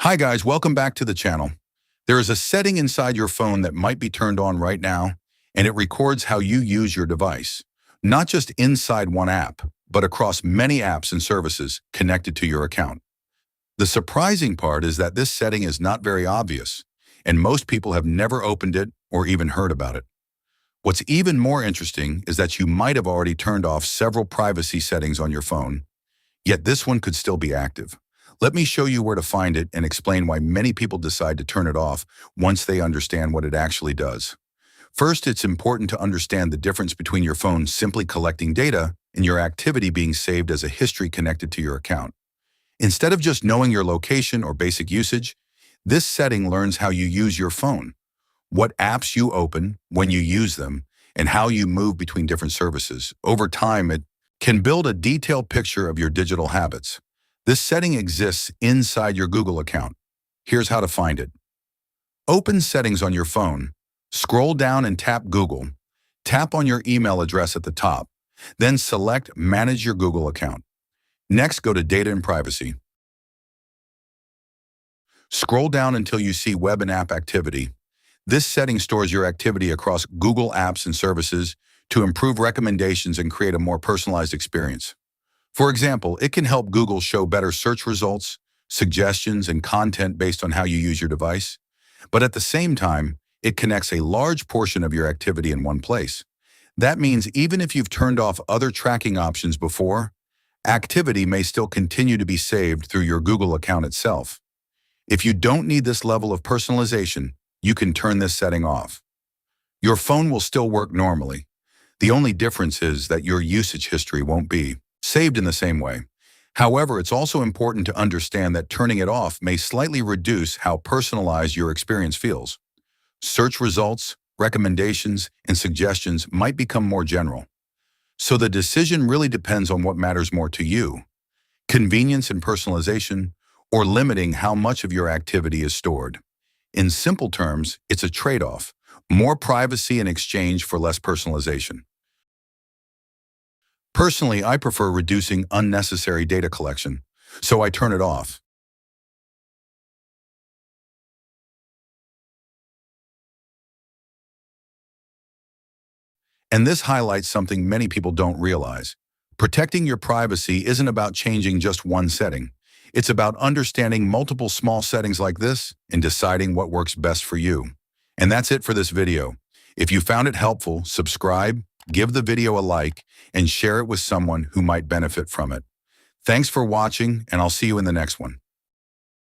Hi guys, welcome back to the channel. There is a setting inside your phone that might be turned on right now, and it records how you use your device, not just inside one app, but across many apps and services connected to your account. The surprising part is that this setting is not very obvious, and most people have never opened it or even heard about it. What's even more interesting is that you might have already turned off several privacy settings on your phone, yet this one could still be active. Let me show you where to find it and explain why many people decide to turn it off once they understand what it actually does. First, it's important to understand the difference between your phone simply collecting data and your activity being saved as a history connected to your account. Instead of just knowing your location or basic usage, this setting learns how you use your phone, what apps you open, when you use them, and how you move between different services. Over time, it can build a detailed picture of your digital habits. This setting exists inside your Google account. Here's how to find it. Open Settings on your phone. Scroll down and tap Google. Tap on your email address at the top. Then select Manage your Google account. Next, go to Data and Privacy. Scroll down until you see Web and App Activity. This setting stores your activity across Google apps and services to improve recommendations and create a more personalized experience. For example, it can help Google show better search results, suggestions, and content based on how you use your device. But at the same time, it connects a large portion of your activity in one place. That means even if you've turned off other tracking options before, activity may still continue to be saved through your Google account itself. If you don't need this level of personalization, you can turn this setting off. Your phone will still work normally. The only difference is that your usage history won't be saved in the same way. However, it's also important to understand that turning it off may slightly reduce how personalized your experience feels. Search results, recommendations, and suggestions might become more general. So the decision really depends on what matters more to you: convenience and personalization, or limiting how much of your activity is stored. In simple terms, it's a trade-off: more privacy in exchange for less personalization. Personally, I prefer reducing unnecessary data collection, so I turn it off. And this highlights something many people don't realize. Protecting your privacy isn't about changing just one setting. It's about understanding multiple small settings like this and deciding what works best for you. And that's it for this video. If you found it helpful, subscribe, give the video a like, and share it with someone who might benefit from it. Thanks for watching, and I'll see you in the next one.